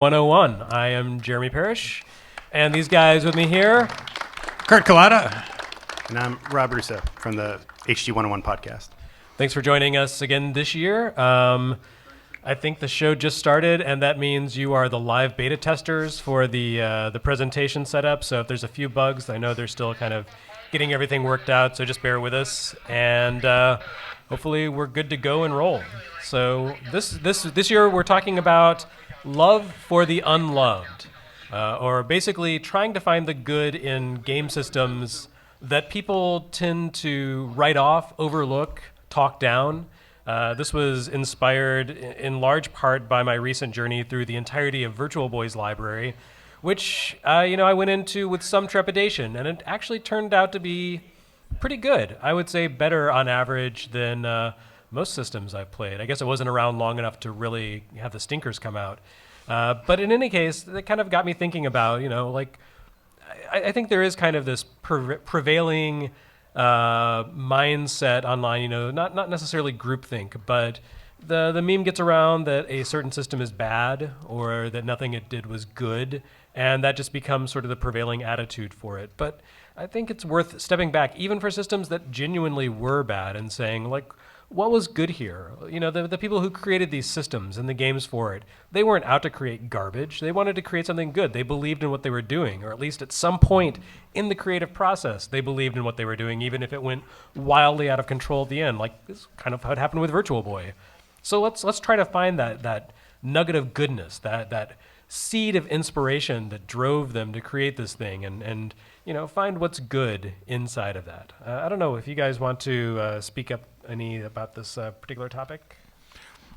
101. I am Jeremy Parish, and these guys with me here. Kurt Collada. And I'm Rob Russo from the HG 101 podcast. Thanks for joining us again this year. I think the show just started, and that means you are the live beta testers for the presentation setup. So if there's a few bugs, I know they're still kind of getting everything worked out, so just bear with us. And hopefully we're good to go and roll. So this year we're talking about love for the unloved, or basically trying to find the good in game systems that people tend to write off, overlook, talk down. This was inspired in large part by my recent journey through the entirety of Virtual Boy's library, which I went into with some trepidation, and it actually turned out to be pretty good. I would say better on average than most systems I've played. I guess it wasn't around long enough to really have the stinkers come out. But in any case, that kind of got me thinking about, I think there is kind of this prevailing mindset online, not necessarily groupthink, but the meme gets around that a certain system is bad or that nothing it did was good, and that just becomes sort of the prevailing attitude for it. But I think it's worth stepping back, even for systems that genuinely were bad, and saying, what was good here? The people who created these systems and the games for it, they weren't out to create garbage. They wanted to create something good. They believed in what they were doing, or at least at some point in the creative process, they believed in what they were doing, even if it went wildly out of control at the end, like this kind of how it happened with Virtual Boy. So let's try to find that nugget of goodness, that seed of inspiration that drove them to create this thing, and find what's good inside of that. I don't know if you guys want to speak up any about this particular topic.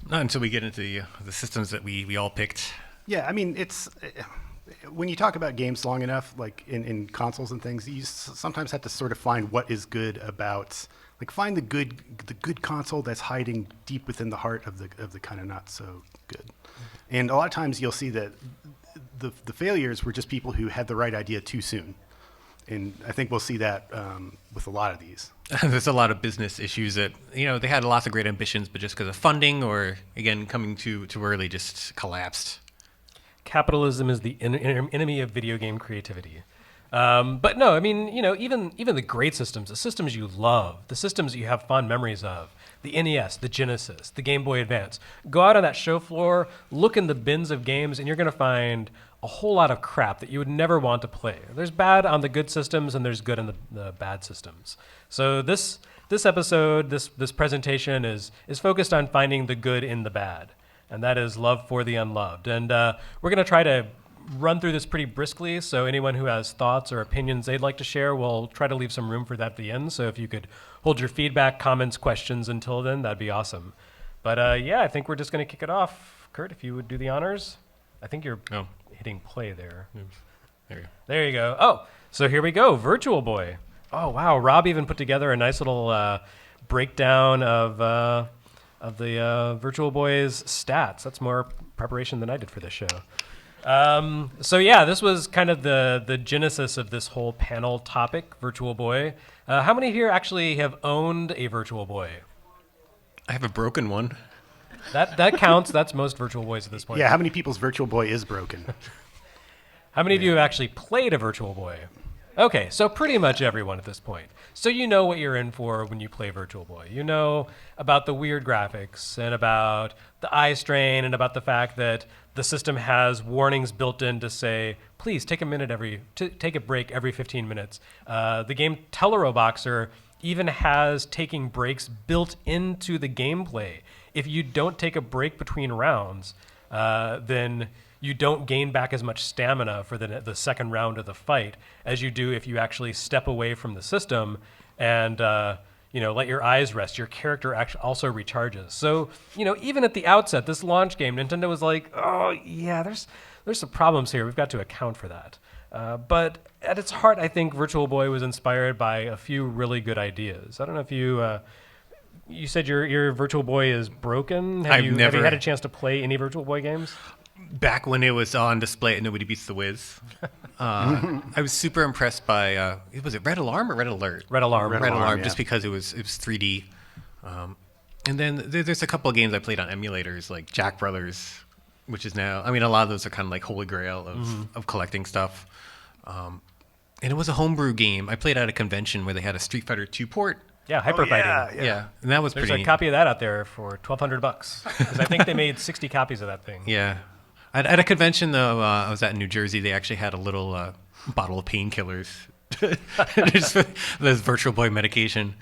Not until we get into the systems that we all picked. Yeah, I mean, it's when you talk about games long enough, like in consoles and things, you sometimes have to sort of find what is good about, find the good console that's hiding deep within the heart of the kind of not so good. And a lot of times you'll see that the failures were just people who had the right idea too soon. And I think we'll see that with a lot of these. There's a lot of business issues that, they had lots of great ambitions, but just because of funding or, again, coming too early, just collapsed. Capitalism is the enemy of video game creativity. But no, I mean, even the great systems, the systems you love, the systems you have fond memories of, the NES, the Genesis, the Game Boy Advance, go out on that show floor, look in the bins of games, and you're going to find a whole lot of crap that you would never want to play. There's bad on the good systems, and there's good on the bad systems. So this episode, this presentation is focused on finding the good in the bad, and that is love for the unloved. And we're going to try to run through this pretty briskly, so anyone who has thoughts or opinions they'd like to share, we'll try to leave some room for that at the end. So if you could hold your feedback, comments, questions until then, that'd be awesome. But I think we're just going to kick it off. Kurt, if you would do the honors. I think you're hitting play there. Oops. There you go. Oh, so here we go. Virtual Boy. Oh, wow. Rob even put together a nice little breakdown of the Virtual Boy's stats. That's more preparation than I did for this show. This was kind of the genesis of this whole panel topic, Virtual Boy. How many here actually have owned a Virtual Boy? I have a broken one. That counts. That's most Virtual Boys at this point. Yeah, how many people's Virtual Boy is broken? How many of you have actually played a Virtual Boy? Okay, so pretty much everyone at this point. So you know what you're in for when you play Virtual Boy. You know about the weird graphics and about the eye strain and about the fact that the system has warnings built in to say, please take a break every 15 minutes. The game Teleroboxer even has taking breaks built into the gameplay. If you don't take a break between rounds, then you don't gain back as much stamina for the second round of the fight as you do if you actually step away from the system and let your eyes rest. Your character actually also recharges. So even at the outset, this launch game, Nintendo was like, oh yeah, there's some problems here. We've got to account for that. But at its heart, I think Virtual Boy was inspired by a few really good ideas. I don't know if you said your Virtual Boy is broken. Have you had a chance to play any Virtual Boy games? Back when it was on display at Nobody Beats the Wiz, I was super impressed by, was it Red Alarm or Red Alert? Red Alarm. Red Alarm, yeah. just because it was 3D. And then there's a couple of games I played on emulators, like Jack Brothers, which is now, I mean, a lot of those are kind of like holy grail of collecting stuff. And it was a homebrew game. I played at a convention where they had a Street Fighter 2 port. Yeah, hyper fighting. Yeah, and that was There's pretty. a copy of that out there for $1,200 because I think they made 60 copies of that thing. Yeah, at a convention though, I was at in New Jersey. They actually had a little bottle of painkillers, just this Virtual Boy medication.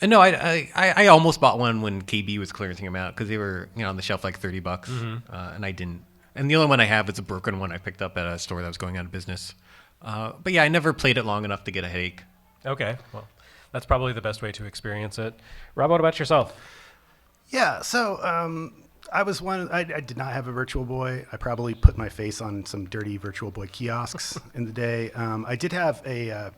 And no, I almost bought one when KB was clearancing them out because they were on the shelf like $30, and I didn't. And the only one I have is a broken one I picked up at a store that was going out of business. But yeah, I never played it long enough to get a headache. Okay, well, that's probably the best way to experience it. Rob, what about yourself? Yeah, so I was one. I did not have a Virtual Boy. I probably put my face on some dirty Virtual Boy kiosks in the day. I did have a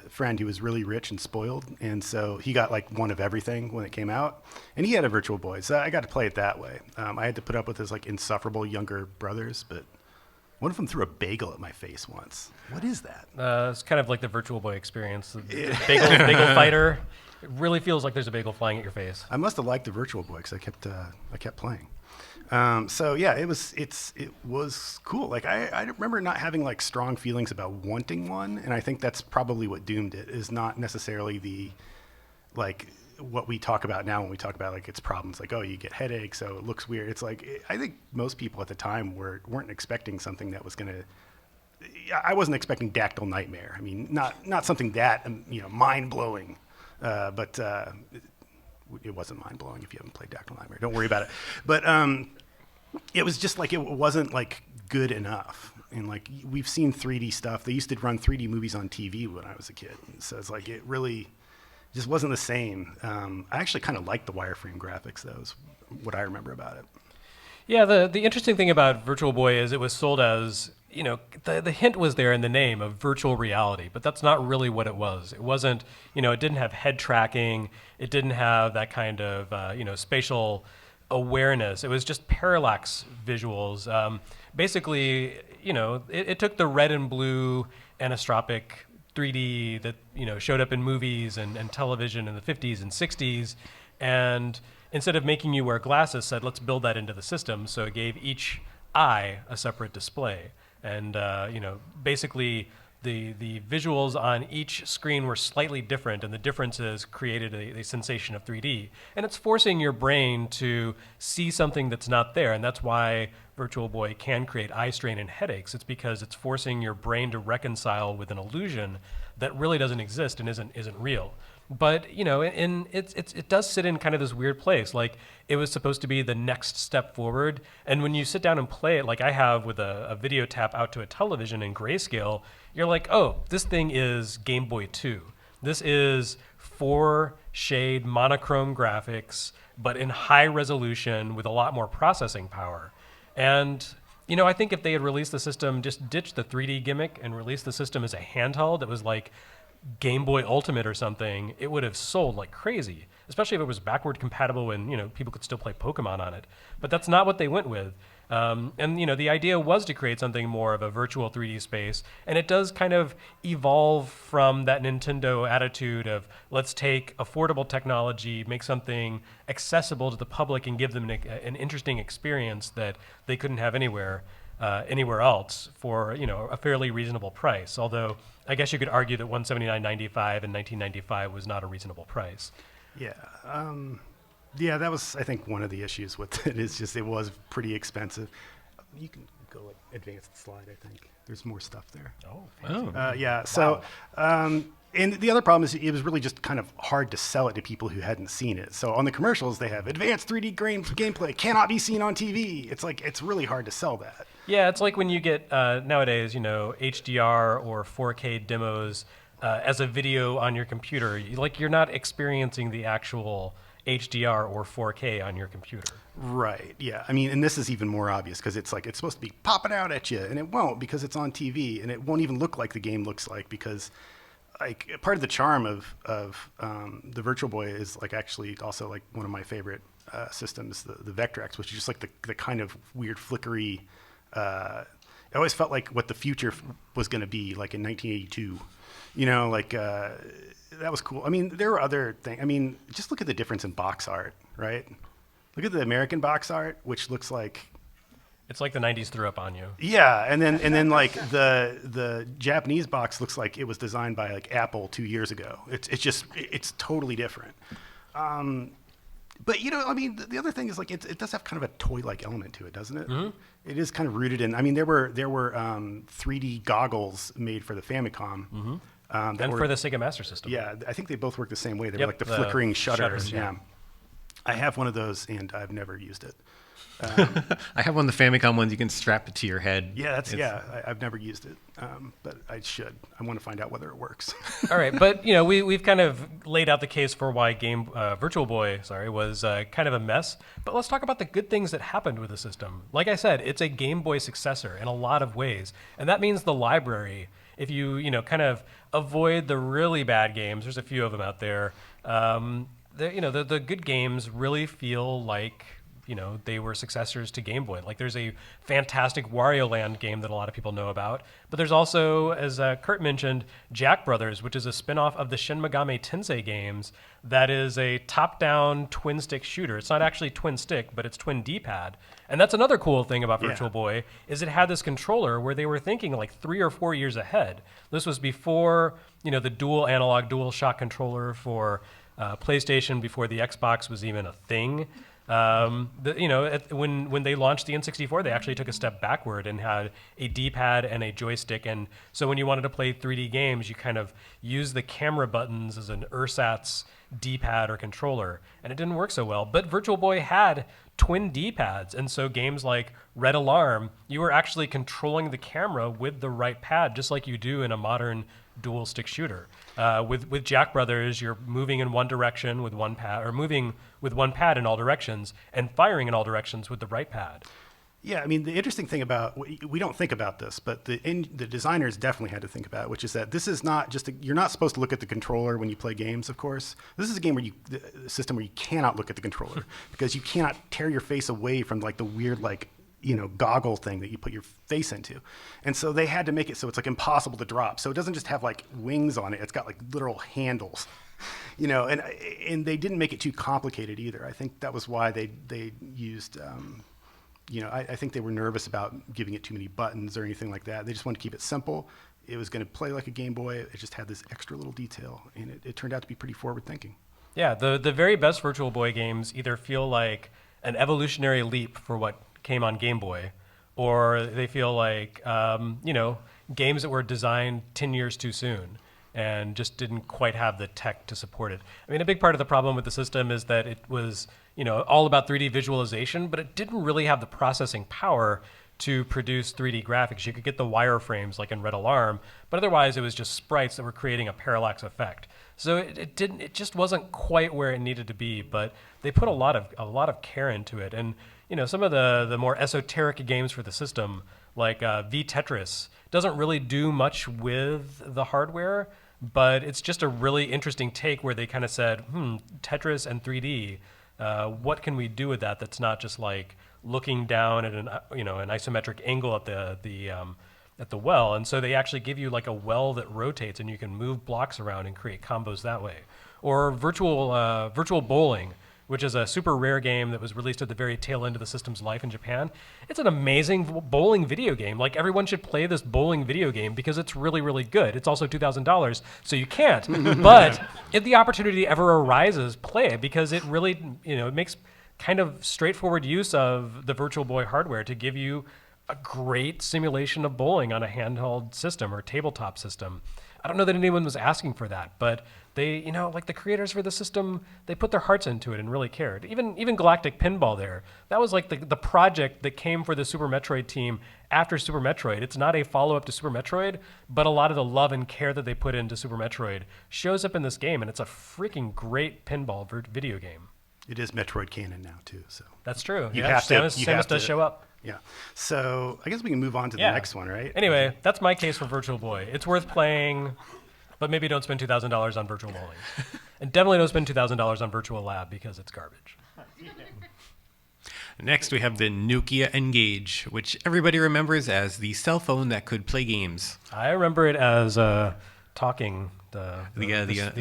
friend who was really rich and spoiled, and so he got like one of everything when it came out, and he had a Virtual Boy, so I got to play it that way. I had to put up with his like insufferable younger brothers, but one of them threw a bagel at my face once. What is that? It's kind of like the Virtual Boy experience. The bagel fighter. It really feels like there's a bagel flying at your face. I must have liked the Virtual Boy because I kept playing. So yeah, it was cool. Like I remember not having like strong feelings about wanting one, and I think that's probably what doomed it. Is not necessarily the like what we talk about now when we talk about like its problems. Like, oh, you get headaches, so it looks weird. It's like I think most people at the time weren't expecting something that was gonna. I wasn't expecting Dactyl Nightmare. I mean, not something that mind blowing, but. It wasn't mind blowing if you haven't played Dactyl Nightmare. Don't worry about it. But it was just like it wasn't like good enough. And like we've seen 3D stuff. They used to run 3D movies on TV when I was a kid. So it's like it really just wasn't the same. I actually kind of liked the wireframe graphics. That was what I remember about it. Yeah, the interesting thing about Virtual Boy is it was sold as, the hint was there in the name of virtual reality, but that's not really what it was. It wasn't, it didn't have head tracking. It didn't have that kind of, spatial awareness. It was just parallax visuals. Basically, it took the red and blue anisotropic 3D that, showed up in movies and television in the 50s and 60s, and instead of making you wear glasses, said, let's build that into the system. So it gave each eye a separate display. And, basically the visuals on each screen were slightly different, and the differences created a sensation of 3D. And it's forcing your brain to see something that's not there. And that's why Virtual Boy can create eye strain and headaches. It's because it's forcing your brain to reconcile with an illusion that really doesn't exist and isn't real. But it does sit in kind of this weird place. Like it was supposed to be the next step forward, and when you sit down and play it, like I have with a video tap out to a television in grayscale, you're like, oh, this thing is Game Boy 2. This is 4-shade monochrome graphics, but in high resolution with a lot more processing power. And I think if they had released the system, just ditched the 3D gimmick and released the system as a handheld that was like Game Boy Ultimate or something, it would have sold like crazy, especially if it was backward compatible and people could still play Pokemon on it. But that's not what they went with. And the idea was to create something more of a virtual 3D space, and it does kind of evolve from that Nintendo attitude of let's take affordable technology, make something accessible to the public, and give them an interesting experience that they couldn't have anywhere else for a fairly reasonable price. Although I guess you could argue that $179.95 in 1995 was not a reasonable price. Yeah. Yeah, that was, I think, one of the issues with it is just it was pretty expensive. You can go like advanced slide, I think. There's more stuff there. Oh, fancy. Yeah, so, and the other problem is it was really just kind of hard to sell it to people who hadn't seen it. So on the commercials, they have advanced 3D gameplay, cannot be seen on TV. It's like, it's really hard to sell that. Yeah, it's like when you get, nowadays, HDR or 4K demos as a video on your computer. You're not experiencing the actual HDR or 4K on your computer. Right, yeah. I mean, and this is even more obvious because it's like it's supposed to be popping out at you, and it won't because it's on TV, and it won't even look like the game looks like because like part of the charm of the Virtual Boy is like actually also like one of my favorite systems, the Vector X, which is just like the kind of weird flickery. It always felt like what the future was going to be like in 1982. That was cool. I mean, there were other things. I mean, just look at the difference in box art, right? Look at the American box art, which looks like It's like the 90s threw up on you. Yeah, and then like the Japanese box looks like it was designed by like Apple 2 years ago. It's totally different. But I mean, the other thing is like it does have kind of a toy-like element to it, doesn't it? Mm-hmm. It is kind of rooted in. I mean, there were 3D goggles made for the Famicom. Mm-hmm. And for the Sega Master System. Yeah, I think they both work the same way. They were like the flickering shutters. Yeah. I have one of those, and I've never used it. I have one of the Famicom ones. You can strap it to your head. Yeah, I've never used it, but I should. I want to find out whether it works. All right, but we've kind of laid out the case for why Virtual Boy, was kind of a mess. But let's talk about the good things that happened with the system. Like I said, it's a Game Boy successor in a lot of ways, and that means the library. If you kind of avoid the really bad games, there's a few of them out there. The good games really feel like they were successors to Game Boy. Like there's a fantastic Wario Land game that a lot of people know about, but there's also, as Kurt mentioned, Jack Brothers, which is a spin-off of the Shin Megami Tensei games that is a top-down twin-stick shooter. It's not actually twin-stick, but it's twin D-pad. And that's another cool thing about Virtual Boy, is it had this controller where they were thinking like 3 or 4 years ahead. This was before, the dual analog, dual shock controller for PlayStation, before the Xbox was even a thing. When they launched the N64, they actually took a step backward and had a D-pad and a joystick. And so when you wanted to play 3D games, you kind of use the camera buttons as an ersatz D-pad or controller, and it didn't work so well. But Virtual Boy had twin D-pads, and so games like Red Alarm, you were actually controlling the camera with the right pad, just like you do in a modern dual stick shooter. With Jack Brothers, you're moving in one direction with one pad, or moving with one pad in all directions, and firing in all directions with the right pad. Yeah, I mean, the interesting thing about, we don't think about this, but the designers definitely had to think about it, which is that this is not just, you're not supposed to look at the controller when you play games, of course. This is a game where a system where you cannot look at the controller because you cannot tear your face away from like the weird, like, goggle thing that you put your face into. And so they had to make it so it's like impossible to drop. So it doesn't just have like wings on it. It's got like literal handles, and they didn't make it too complicated either. I think that was why they used, I think they were nervous about giving it too many buttons or anything like that. They just wanted to keep it simple. It was going to play like a Game Boy. It just had this extra little detail, and it turned out to be pretty forward thinking. Yeah, the very best Virtual Boy games either feel like an evolutionary leap for what came on Game Boy, or they feel like games that were designed 10 years too soon and just didn't quite have the tech to support it. I mean, a big part of the problem with the system is that it was all about 3D visualization, but it didn't really have the processing power to produce 3D graphics. You could get the wireframes like in Red Alarm, but otherwise it was just sprites that were creating a parallax effect. So it just wasn't quite where it needed to be, but they put a lot of care into it. And some of the more esoteric games for the system, like V Tetris, doesn't really do much with the hardware, but it's just a really interesting take where they kind of said, Tetris and 3D, what can we do with that that's not just like looking down at an isometric angle at the well? And so they actually give you like a well that rotates, and you can move blocks around and create combos that way. Or virtual bowling, which is a super rare game that was released at the very tail end of the system's life in Japan. It's an amazing bowling video game. Like, everyone should play this bowling video game because it's really, really good. It's also $2,000, so you can't. But if the opportunity ever arises, play it, because it really, it makes kind of straightforward use of the Virtual Boy hardware to give you a great simulation of bowling on a handheld system or tabletop system. I don't know that anyone was asking for that, but they, like the creators for the system, they put their hearts into it and really cared. Even Galactic Pinball there, that was like the project that came for the Super Metroid team after Super Metroid. It's not a follow-up to Super Metroid, but a lot of the love and care that they put into Super Metroid shows up in this game, and it's a freaking great pinball video game. It is Metroid canon now, too. So that's true. Samus does show up. Yeah. So I guess we can move on to the next one, right? Anyway, that's my case for Virtual Boy. It's worth playing, but maybe don't spend $2,000 on Virtual Bowling. And definitely don't spend $2,000 on Virtual Lab because it's garbage. Next, we have the Nokia Ngage, which everybody remembers as the cell phone that could play games. I remember it as talking. The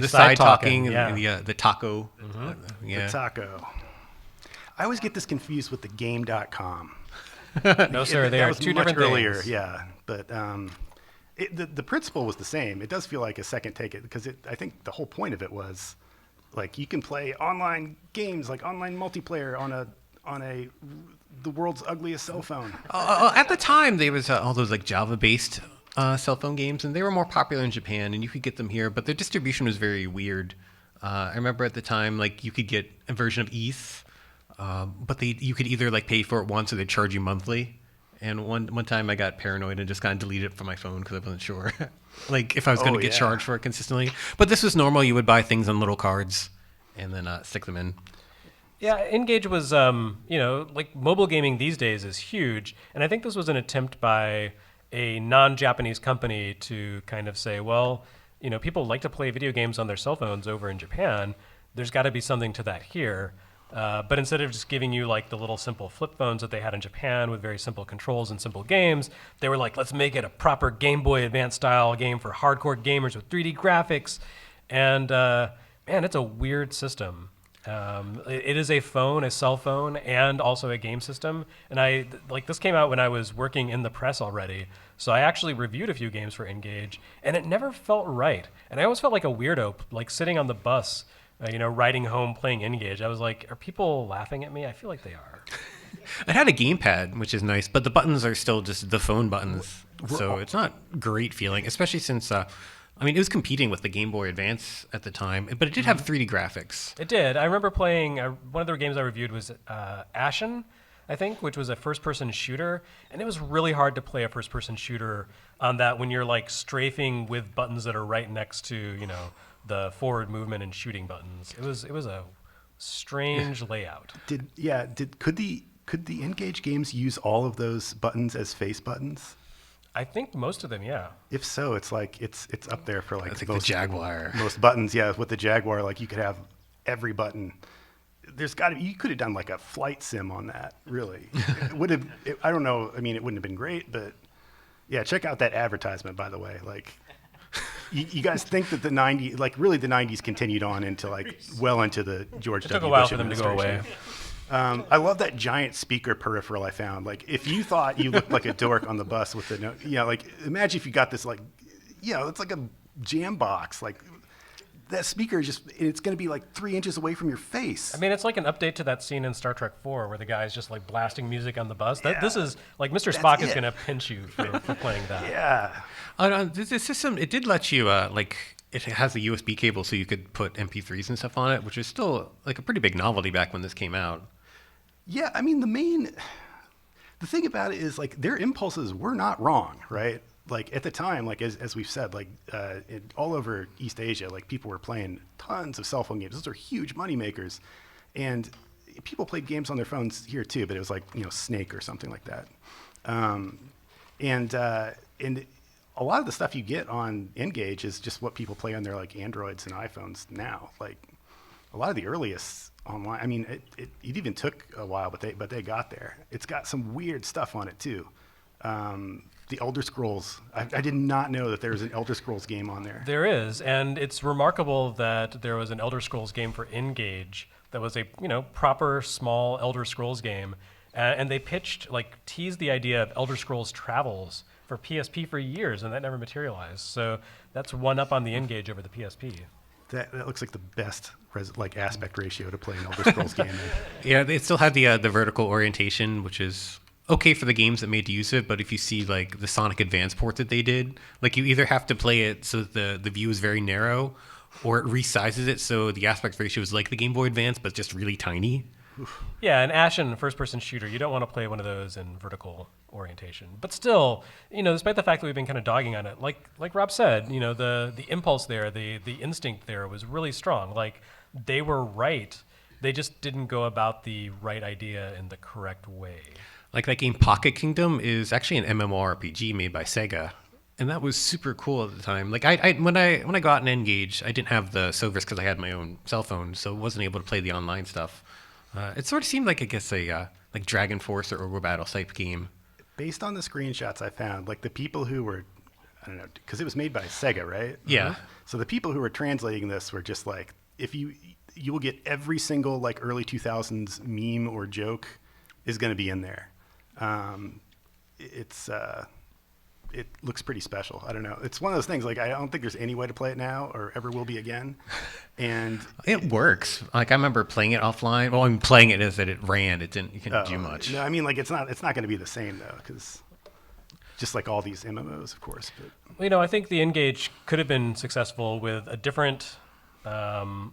side talking, the taco. The taco. I always get this confused with the game.com. No, sir. They that are was two much different earlier, things. yeah. But the principle was the same. It does feel like a second take it because I think the whole point of it was like you can play online games, like online multiplayer on the world's ugliest cell phone. At the time, there was all those like Java-based cell phone games, and they were more popular in Japan, and you could get them here, but their distribution was very weird. I remember at the time, like you could get a version of ETH, but you could either like pay for it once or they'd charge you monthly. And one time I got paranoid and just kind of deleted it from my phone because I wasn't sure, like if I was going to get charged for it consistently. But this was normal. You would buy things on little cards and then stick them in. Yeah, Engage was, like mobile gaming these days is huge. And I think this was an attempt by a non-Japanese company to kind of say, well, people like to play video games on their cell phones over in Japan. There's got to be something to that here. But instead of just giving you like the little simple flip phones that they had in Japan with very simple controls and simple games, they were like, let's make it a proper Game Boy Advance style game for hardcore gamers with 3D graphics. And man, it's a weird system. It is a phone, a cell phone, and also a game system. And this came out when I was working in the press already. So I actually reviewed a few games for Engage, and it never felt right. And I always felt like a weirdo, like sitting on the bus, riding home playing Engage. I was like, are people laughing at me? I feel like they are. It had a gamepad, which is nice, but the buttons are still just the phone buttons. So it's not great feeling, especially since, it was competing with the Game Boy Advance at the time, but it did have 3D graphics. It did. I remember playing, one of the games I reviewed was Ashen, I think, which was a first-person shooter, and it was really hard to play a first-person shooter on that when you're like strafing with buttons that are right next to, the forward movement and shooting buttons. It was a strange layout. Could the Engage games use all of those buttons as face buttons? I think most of them, yeah. If so, it's like it's up there for like It's like the Jaguar. Most buttons, yeah. With the Jaguar, like you could have every button. You could have done like a flight sim on that. Really, it would have. I don't know. I mean, it wouldn't have been great, but yeah. Check out that advertisement, by the way. Like, you guys think that the '90s continued on into like well into the George W. It took a while Bush for them to go away. I love that giant speaker peripheral I found. Like, if you thought you looked like a dork on the bus with like imagine if you got this it's like a jam box. Like, that speaker it's going to be like 3 inches away from your face. I mean, it's like an update to that scene in Star Trek 4 where the guy's just like blasting music on the bus. This is like Mr. Spock is going to pinch you for playing that. Yeah. This system, it did let you, it has a USB cable so you could put MP3s and stuff on it, which is still like a pretty big novelty back when this came out. Yeah, I mean, the thing about it is like their impulses were not wrong, right? Like at the time, like as we've said, like all over East Asia, like people were playing tons of cell phone games. Those are huge money makers, and people played games on their phones here too. But it was like Snake or something like that, and a lot of the stuff you get on Engage is just what people play on their like Androids and iPhones now. Like a lot of the earliest online. I mean, it even took a while, but they got there. It's got some weird stuff on it too. The Elder Scrolls. I did not know that there was an Elder Scrolls game on there. There is, and it's remarkable that there was an Elder Scrolls game for Engage that was a proper small Elder Scrolls game, and they teased the idea of Elder Scrolls Travels for PSP for years, and that never materialized. So that's one up on the Engage over the PSP. That looks like the best aspect ratio to play an Elder Scrolls game. Yeah, they still had the vertical orientation, which is okay for the games that made use of it, but if you see like the Sonic Advance port that they did, like you either have to play it so that the view is very narrow, or it resizes it so the aspect ratio is like the Game Boy Advance, but just really tiny. Yeah, an Ashen first-person shooter, you don't want to play one of those in vertical orientation. But still, despite the fact that we've been kind of dogging on it, like Rob said, the impulse there, the instinct there was really strong. Like, they were right. They just didn't go about the right idea in the correct way. Like that game Pocket Kingdom is actually an MMORPG made by Sega, and that was super cool at the time. Like when I got an Engage, I didn't have the service because I had my own cell phone, so wasn't able to play the online stuff. It sort of seemed like, I guess, a like Dragon Force or Orbital Battle type game. Based on the screenshots I found, like the people who were, I don't know, because it was made by Sega, right? Yeah. So the people who were translating this were just like, if you will get every single like early 2000s meme or joke is going to be in there. It's it looks pretty special. I don't know. It's one of those things, like, I don't think there's any way to play it now or ever will be again. And It works. Like, I remember playing it offline. Well, I'm playing it as that it ran. It didn't. You couldn't do much. No, I mean, like, it's not going to be the same though, because just like all these MMOs, of course. But I think the Ngage could have been successful with a different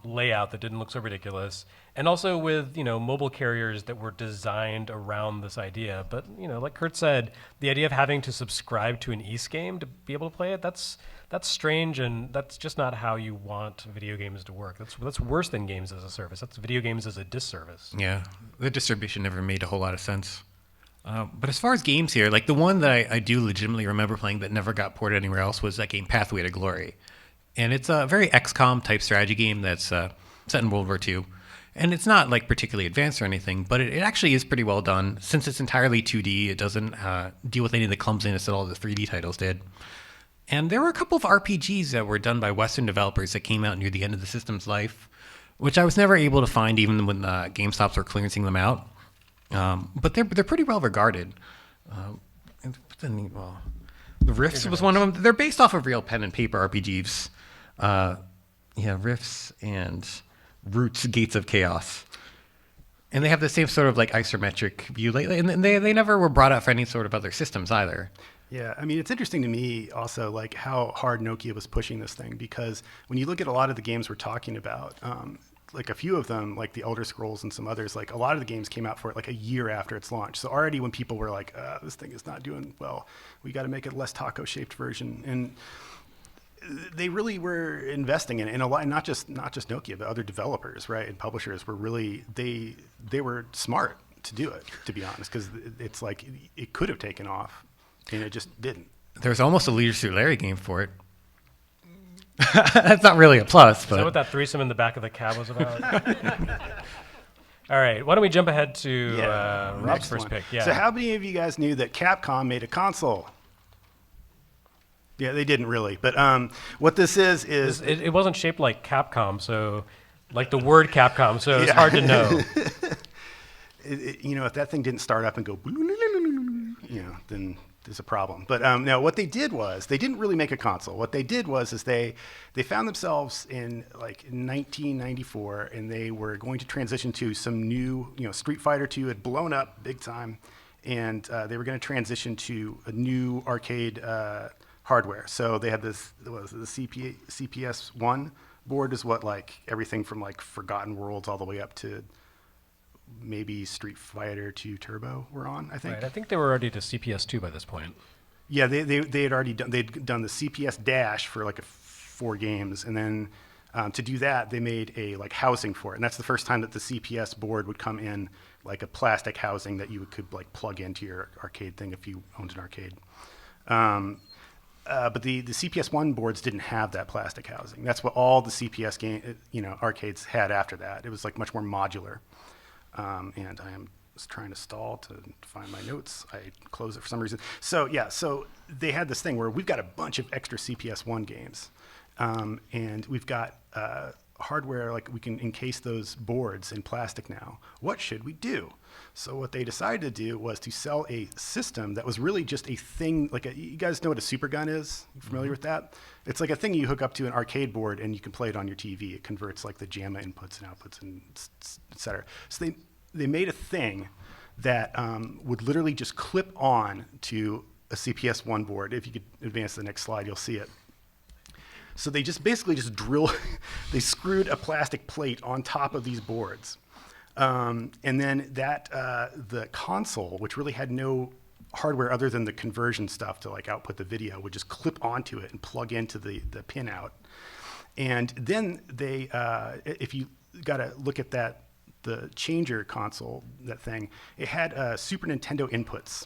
layout that didn't look so ridiculous, and also with mobile carriers that were designed around this idea. But like Kurt said, the idea of having to subscribe to an East game to be able to play it—that's strange, and that's just not how you want video games to work. That's worse than games as a service. That's video games as a disservice. Yeah, the distribution never made a whole lot of sense. But as far as games here, like the one that I do legitimately remember playing that never got ported anywhere else was that game Pathway to Glory. And it's a very XCOM type strategy game that's set in World War II. And it's not like particularly advanced or anything, but it actually is pretty well done. Since it's entirely 2D, it doesn't deal with any of the clumsiness that all the 3D titles did. And there were a couple of RPGs that were done by Western developers that came out near the end of the system's life, which I was never able to find even when GameStops were clearancing them out. But they're pretty well regarded. The Rifts was one of them. They're based off of real pen and paper RPGs. Rifts and Roots, Gates of Chaos. And they have the same sort of like isometric view lately, and they never were brought out for any sort of other systems either. Yeah, I mean, it's interesting to me also, like, how hard Nokia was pushing this thing, because when you look at a lot of the games we're talking about, like a few of them, like the Elder Scrolls and some others, like a lot of the games came out for it like a year after its launch. So already when people were like, this thing is not doing well, we got to make a less taco-shaped version. And they really were investing in it, and a lot, not just Nokia, but other developers, right, and publishers were really, they were smart to do it, to be honest, because it's like it could have taken off, and it just didn't. There's almost a Leaders Through Larry game for it. That's not really a plus, but Is that what that threesome in the back of the cab was about? All right, why don't we jump ahead to Rob's first pick? Yeah. So how many of you guys knew that Capcom made a console? Yeah, they didn't really, but what this is it wasn't shaped like Capcom, so like the word Capcom, so it's hard to know. If that thing didn't start up and go, then there's a problem. But no, what they did was they didn't really make a console. What they did was they found themselves in like 1994, and they were going to transition to some new, Street Fighter 2 had blown up big time, and they were going to transition to a new arcade hardware. So they had this, the CPS-1 board is what, like, everything from like Forgotten Worlds all the way up to maybe Street Fighter 2 Turbo were on, I think. Right, I think they were already to CPS2 by this point. Yeah, they had already they'd done the CPS Dash for like 4 games, and then to do that, they made a like housing for it, and that's the first time that the CPS board would come in like a plastic housing that you could like plug into your arcade thing if you owned an arcade. But the CPS-1 boards didn't have that plastic housing. That's what all the CPS arcades had after that. It was like much more modular. And I am trying to stall to find my notes. I closed it for some reason. So they had this thing where we've got a bunch of extra CPS-1 games, and we've got hardware, like we can encase those boards in plastic now. What should we do? So what they decided to do was to sell a system that was really just a thing, like you guys know what a super gun is? You familiar with that? It's like a thing you hook up to an arcade board and you can play it on your TV. It converts like the JAMA inputs and outputs and et cetera. So they made a thing that would literally just clip on to a CPS-1 board. If you could advance to the next slide, you'll see it. So they just basically just they screwed a plastic plate on top of these boards. And then the console, which really had no hardware other than the conversion stuff to like output the video, would just clip onto it and plug into the pin out. And then they, if you got to look at the changer console, that thing, it had Super Nintendo inputs.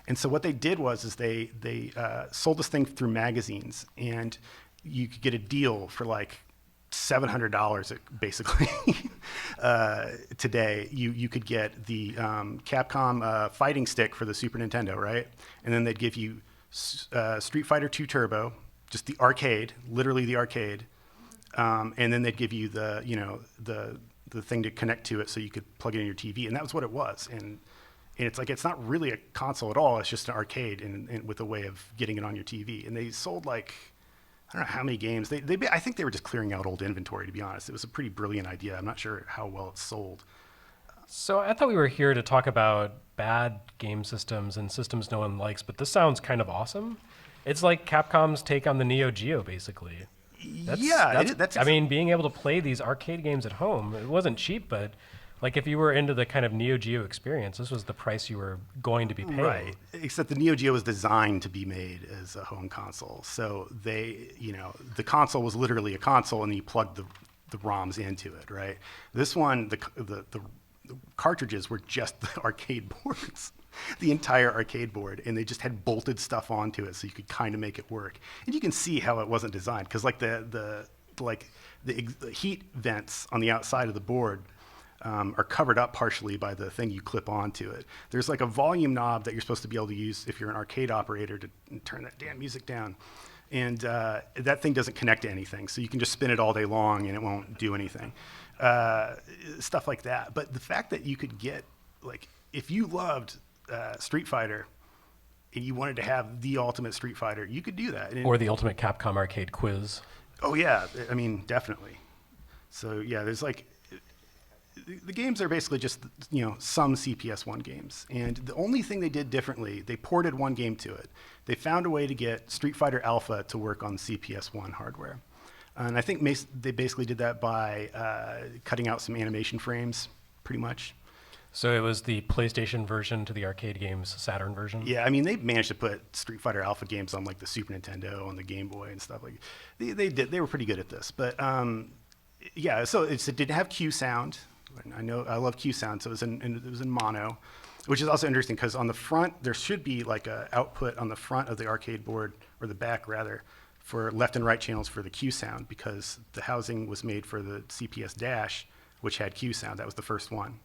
And so what they did was they sold this thing through magazines, and you could get a deal for like $700 basically. Today you could get the Capcom fighting stick for the Super Nintendo, right? And then they'd give you Street Fighter 2 Turbo, just the arcade, literally the arcade, and then they'd give you the thing to connect to it so you could plug it in your TV, and that was what it was. And And it's like, it's not really a console at all. It's just an arcade and with a way of getting it on your TV. And they sold like, I don't know how many games. I think they were just clearing out old inventory, to be honest. It was a pretty brilliant idea. I'm not sure how well it's sold. So I thought we were here to talk about bad game systems and systems no one likes, but this sounds kind of awesome. It's like Capcom's take on the Neo Geo, basically. I mean, being able to play these arcade games at home, it wasn't cheap, but like if you were into the kind of Neo Geo experience, this was the price you were going to be paying. Right. Except the Neo Geo was designed to be made as a home console. So the console was literally a console, and you plugged the ROMs into it, right? This one, the cartridges were just the arcade boards, the entire arcade board, and they just had bolted stuff onto it so you could kind of make it work. And you can see how it wasn't designed, because like the heat vents on the outside of the board are covered up partially by the thing you clip onto it. There's like a volume knob that you're supposed to be able to use if you're an arcade operator to turn that damn music down. And that thing doesn't connect to anything, so you can just spin it all day long and it won't do anything. Stuff like that. But the fact that you could get, like, if you loved Street Fighter and you wanted to have the ultimate Street Fighter, you could do that. Or the ultimate Capcom arcade quiz. Oh, yeah. I mean, definitely. So, yeah, there's like... The games are basically just, some CPS1 games. And the only thing they did differently, they ported one game to it. They found a way to get Street Fighter Alpha to work on CPS1 hardware. And I think they basically did that by cutting out some animation frames, pretty much. So it was the PlayStation version to the arcade game's Saturn version? Yeah, I mean, they managed to put Street Fighter Alpha games on like the Super Nintendo and the Game Boy and stuff. Like they were pretty good at this. But yeah, so it didn't have Q sound. I know I love Q sound, so it was in mono, which is also interesting because on the front there should be like a output on the front of the arcade board, or the back rather, for left and right channels for the Q sound, because the housing was made for the CPS Dash, which had Q sound. That was the first one.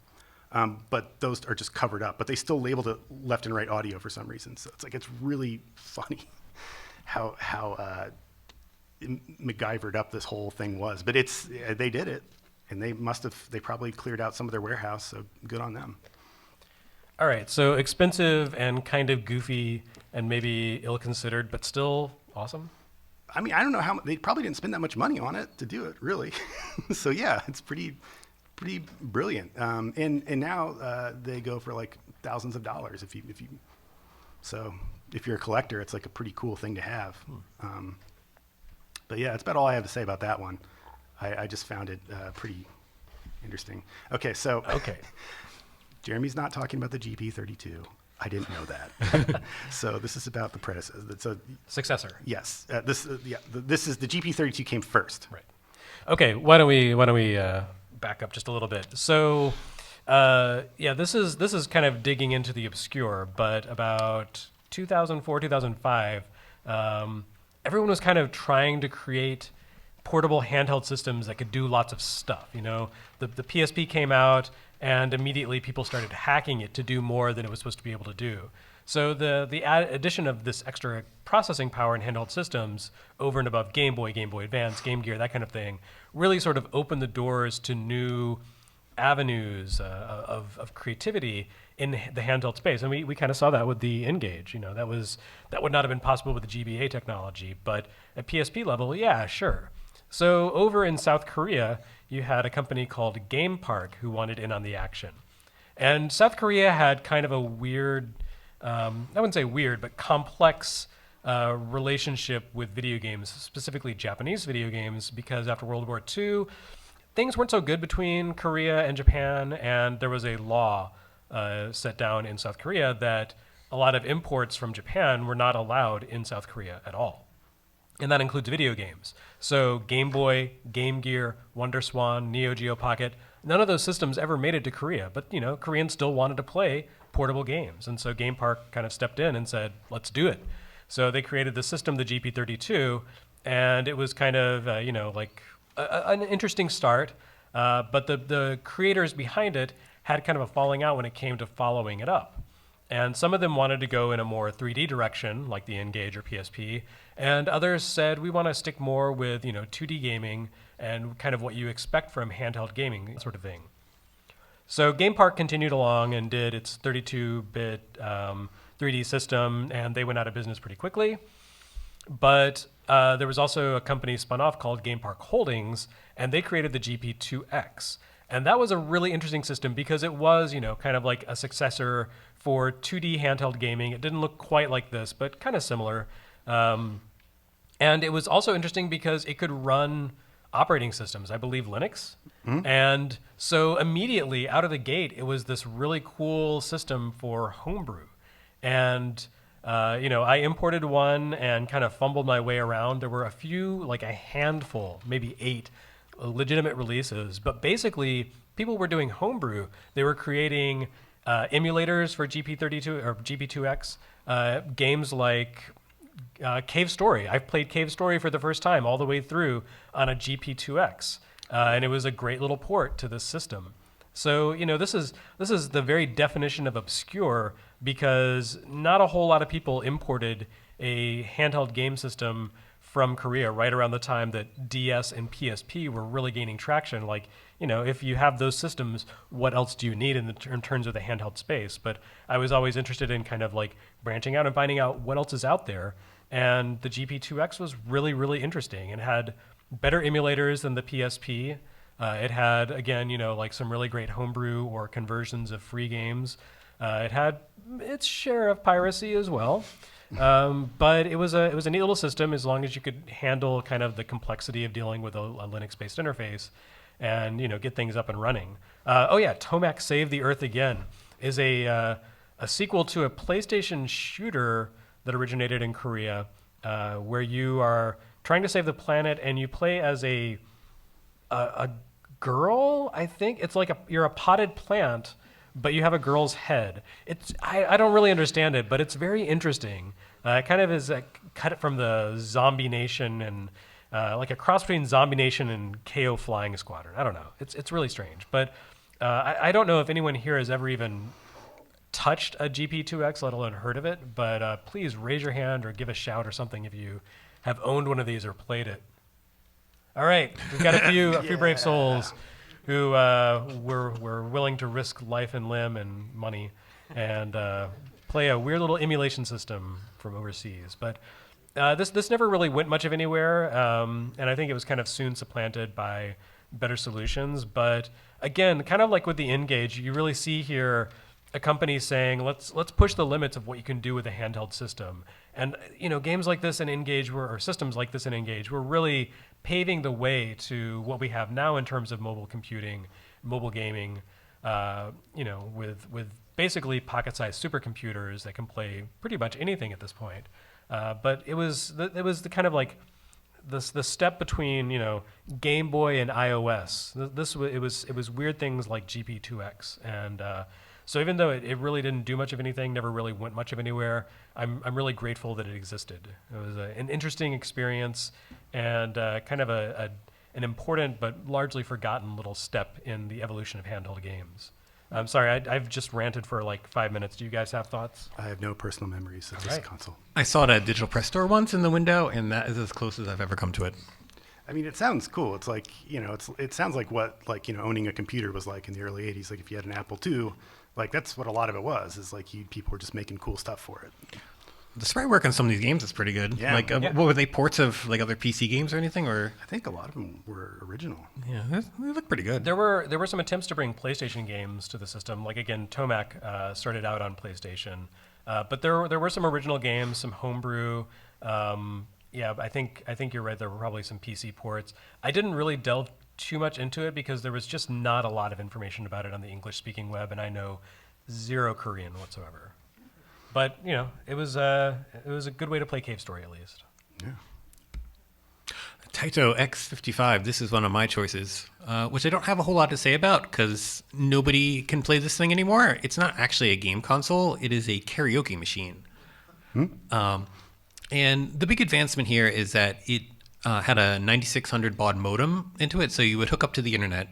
But those are just covered up, but they still labeled it left and right audio for some reason. So it's really funny how MacGyvered up this whole thing was. But they did it. And they probably cleared out some of their warehouse, so good on them. All right, so expensive and kind of goofy and maybe ill-considered, but still awesome? I mean, I don't know how they probably didn't spend that much money on it to do it, really. So yeah, it's pretty brilliant. And now they go for like thousands of dollars so if you're a collector, it's like a pretty cool thing to have. But yeah, that's about all I have to say about that one. I just found it pretty interesting. Okay, so Jeremy's not talking about the GP32. I didn't know that. So this is about the predecessor. Successor. Yes, this is the GP32 came first. Right. Okay, why don't we back up just a little bit? So, this is kind of digging into the obscure, but about 2004, 2005, everyone was kind of trying to create portable handheld systems that could do lots of stuff. The PSP came out, and immediately people started hacking it to do more than it was supposed to be able to do. So the addition of this extra processing power in handheld systems over and above Game Boy, Game Boy Advance, Game Gear, that kind of thing, really sort of opened the doors to new avenues of creativity in the handheld space. And we kind of saw that with the Ngage. That would not have been possible with the GBA technology, but at PSP level, yeah, sure. So over in South Korea, you had a company called Game Park who wanted in on the action. And South Korea had kind of a weird, I wouldn't say weird, but complex relationship with video games, specifically Japanese video games, because after World War II, things weren't so good between Korea and Japan, and there was a law set down in South Korea that a lot of imports from Japan were not allowed in South Korea at all. And that includes video games. So Game Boy, Game Gear, WonderSwan, Neo Geo Pocket, none of those systems ever made it to Korea. But, Koreans still wanted to play portable games. And so Game Park kind of stepped in and said, let's do it. So they created the system, the GP32, and it was kind of, like an interesting start. But the creators behind it had kind of a falling out when it came to following it up. And some of them wanted to go in a more 3D direction, like the Ngage or PSP, and others said, we want to stick more with 2D gaming and kind of what you expect from handheld gaming, sort of thing. So Game Park continued along and did its 32-bit 3D system, and they went out of business pretty quickly. But there was also a company spun off called Game Park Holdings, and they created the GP2X. And that was a really interesting system because it was, kind of like a successor for 2D handheld gaming. It didn't look quite like this, but kind of similar. And it was also interesting because it could run operating systems, I believe Linux. And so immediately out of the gate, it was this really cool system for homebrew. And I imported one and kind of fumbled my way around. There were a few, like a handful, maybe 8 legitimate releases. But basically, people were doing homebrew. They were creating emulators for GP32 or GP2X, games like Cave Story. I've played Cave Story for the first time all the way through on a GP2X. And it was a great little port to this system. So, this is the very definition of obscure because not a whole lot of people imported a handheld game system from Korea right around the time that DS and PSP were really gaining traction. Like, if you have those systems, what else do you need in terms of the handheld space? But I was always interested in kind of like branching out and finding out what else is out there. And the GP2X was really, really interesting. It had better emulators than the PSP. It had, again, like some really great homebrew or conversions of free games. It had its share of piracy as well. But it was a neat little system as long as you could handle kind of the complexity of dealing with a Linux-based interface and, get things up and running. Tomac Save the Earth Again is a sequel to a PlayStation shooter that originated in Korea where you are trying to save the planet and you play as a girl, I think. It's like you're a potted plant, but you have a girl's head. I don't really understand it, but it's very interesting. It kind of is cut from the Zombie Nation and like a cross between Zombie Nation and KO Flying Squadron. I don't know. It's really strange. But I don't know if anyone here has ever even touched a GP2X, let alone heard of it. But please raise your hand or give a shout or something if you have owned one of these or played it. All right, we've got a few brave souls who were willing to risk life and limb and money and play a weird little emulation system from overseas. But this never really went much of anywhere, and I think it was kind of soon supplanted by better solutions. But again, kind of like with the Ngage, you really see here a company saying, let's push the limits of what you can do with a handheld system. And games like this in Ngage or systems like this in Ngage were really paving the way to what we have now in terms of mobile computing, mobile gaming, with basically pocket-sized supercomputers that can play pretty much anything at this point. But it was the kind of like the step between Game Boy and iOS. It was weird things like GP2X and. So even though it really didn't do much of anything, never really went much of anywhere, I'm really grateful that it existed. It was an interesting experience and kind of an important but largely forgotten little step in the evolution of handheld games. I'm sorry, I've just ranted for like 5 minutes. Do you guys have thoughts? I have no personal memories of this console. I saw it at Digital Press Store once in the window, and that is as close as I've ever come to it. I mean, it sounds cool. It's like, it sounds like what owning a computer was like in the early 80s. Like if you had an Apple II, like that's what a lot of it was, is like people were just making cool stuff for it. The sprite work on some of these games is pretty good. Yeah. What were they, ports of like other PC games or anything? Or I think a lot of them were original. Yeah, they look pretty good. There were some attempts to bring PlayStation games to the system. Like again, Tomac started out on PlayStation, but there were some original games, some homebrew. I think you're right. There were probably some PC ports. I didn't really delve too much into it because there was just not a lot of information about it on the English-speaking web, and I know zero Korean whatsoever. But it was a good way to play Cave Story at least. Yeah. Taiko X55. This is one of my choices, which I don't have a whole lot to say about because nobody can play this thing anymore. It's not actually a game console. It is a karaoke machine. And the big advancement here is that it had a 9600 baud modem into it, so you would hook up to the internet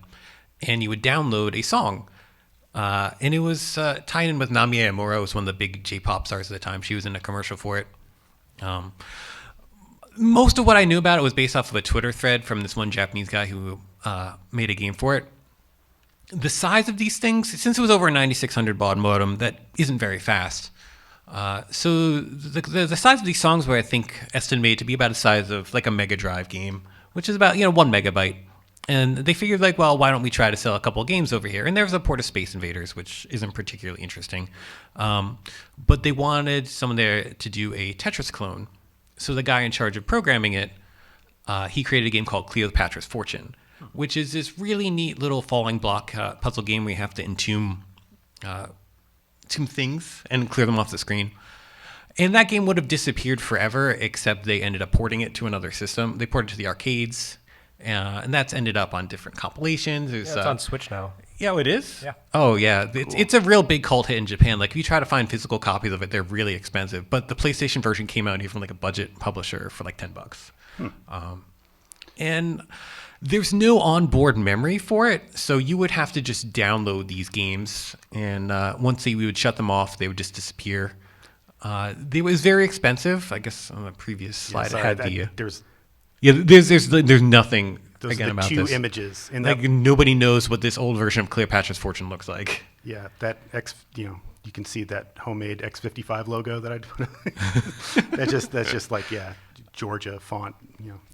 and you would download a song. And it was tied in with Namie Amuro, who was one of the big J-pop stars at the time. She was in a commercial for it. Most of what I knew about it was based off of a Twitter thread from this one Japanese guy who made a game for it. the size of these things, since it was over a 9600 baud modem, that isn't very fast. So the size of these songs were, I think, estimated to be about the size of like a Mega Drive game, which is about 1 megabyte. And they figured like, well, why don't we try to sell a couple of games over here? And there was a port of Space Invaders, which isn't particularly interesting. But they wanted someone there to do a Tetris clone. So the guy in charge of programming it, he created a game called Cleopatra's Fortune, which is this really neat little falling block puzzle game where you have to entomb things and clear them off the screen. And that game would have disappeared forever, except they ended up porting it to another system. They ported it to the arcades, and that's ended up on different compilations. It's on Switch now. Yeah, it is? Yeah. Oh, yeah. It's a real big cult hit in Japan. Like, if you try to find physical copies of it, they're really expensive. But the PlayStation version came out even from like a budget publisher for like $10. And there's no onboard memory for it, so you would have to just download these games. And once we would shut them off, they would just disappear. It was very expensive. I guess on the previous slide I had there's nothing those again are the about two this. images, and Like nobody knows what this old version of Cleopatra's Fortune looks like. yeah, that you can see that homemade X55 logo that I put. That's just like Georgia font,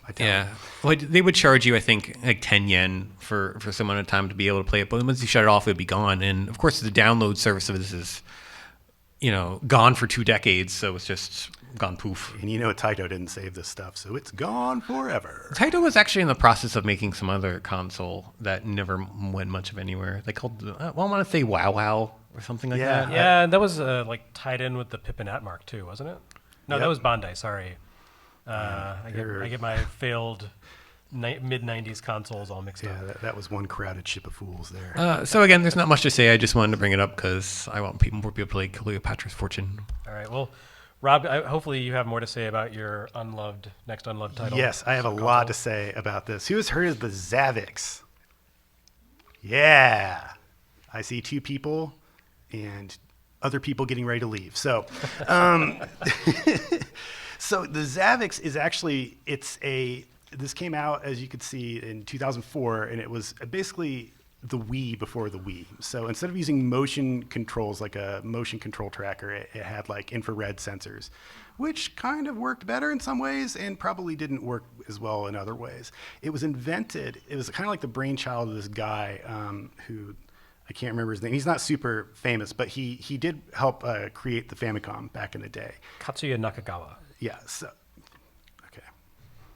Italian. Yeah, well, they would charge you, I think, like 10 yen for some amount of time to be able to play it. But once you shut it off, it would be gone. And of course, the download service of this is, gone for 2 decades. So it's just gone poof. And Taito didn't save this stuff, so it's gone forever. Taito was actually in the process of making some other console that never went much of anywhere. They called, I want to say Wow Wow or something like that. Yeah, and that was like tied in with the Pippin Atmark too, wasn't it? No, that was Bandai. Sorry, I get my failed mid-90s consoles all mixed up. Yeah, that was one crowded ship of fools there. So again, there's not much to say. I just wanted to bring it up because I want more people to play Cleopatra's Fortune. All right, well, Rob, hopefully you have more to say about your next unloved title. Yes, I have a lot to say about this. Who has heard of the Zavix? Yeah. I see 2 people and other people getting ready to leave. So, so the Zavix is actually, this came out, as you could see, in 2004, and it was basically the Wii before the Wii. So instead of using motion controls like a motion control tracker, it had like infrared sensors, which kind of worked better in some ways and probably didn't work as well in other ways. It was invented, it was kind of like the brainchild of this guy who, I can't remember his name. He's not super famous, but he did help create the Famicom back in the day. Katsuya Nakagawa. Yeah, so, okay.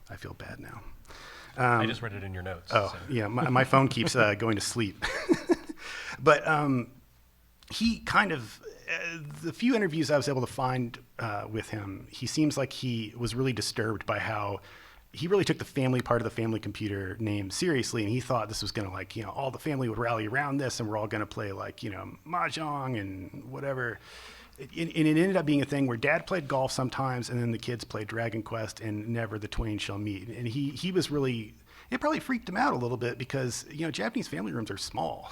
I feel bad now. I just read it in your notes. Oh, so. Yeah, my phone keeps going to sleep. But he kind of, the few interviews I was able to find with him, he seems like he was really disturbed by how he really took the family part of the family computer name seriously, and he thought this was going to all the family would rally around this, and we're all going to play mahjong and whatever. And it ended up being a thing where Dad played golf sometimes, and then the kids played Dragon Quest, and never the twain shall meet. And he was really, it probably freaked him out a little bit because Japanese family rooms are small,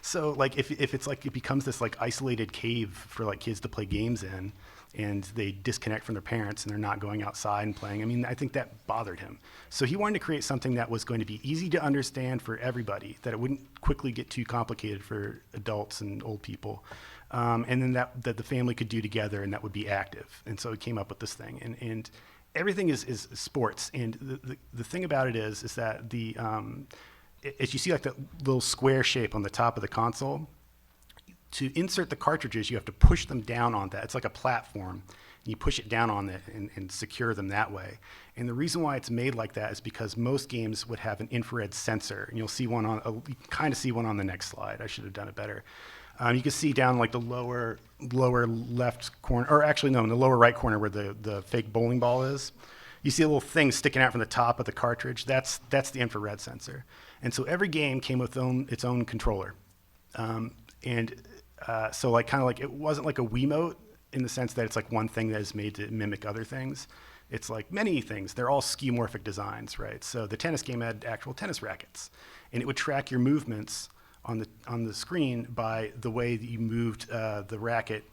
so if it's like it becomes this isolated cave for kids to play games in, and they disconnect from their parents and they're not going outside and playing. I mean, I think that bothered him. So he wanted to create something that was going to be easy to understand for everybody, that it wouldn't quickly get too complicated for adults and old people. And then that the family could do together, and that would be active. And so he came up with this thing. And everything is sports. And the thing about it is that as you see the little square shape on the top of the console, to insert the cartridges, you have to push them down on that. It's like a platform. And you push it down on it and secure them that way. And the reason why it's made like that is because most games would have an infrared sensor. And you'll see one you kind of see one on the next slide. I should have done it better. You can see down the lower left corner, or actually no, in the lower right corner where the fake bowling ball is. You see a little thing sticking out from the top of the cartridge. That's the infrared sensor. And so every game came with its own controller. So it wasn't like a Wiimote in the sense that it's one thing that is made to mimic other things. It's like many things. They're all skeuomorphic designs, right? So the tennis game had actual tennis rackets, and it would track your movements on the screen by the way that you moved the racket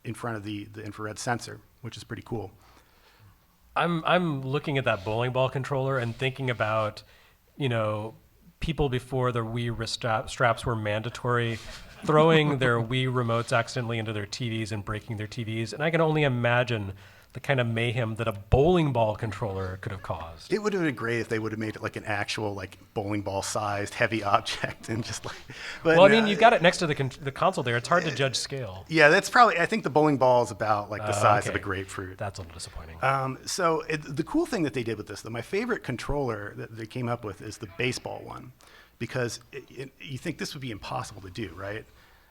in front of the infrared sensor, which is pretty cool. I'm looking at that bowling ball controller and thinking about, people before the Wii wrist straps were mandatory throwing their Wii remotes accidentally into their TVs and breaking their TVs. And I can only imagine the kind of mayhem that a bowling ball controller could have caused. It would have been great if they would have made it like an actual like bowling ball sized heavy object and just like. But Well, I mean, you've got it next to the console there. It's hard to judge scale. Yeah, that's probably. I think the bowling ball is about like the size of a Okay. grapefruit. That's a little disappointing. The cool thing that they did with this, though, my favorite controller that they came up with is the baseball one, because you think this would be impossible to do, right?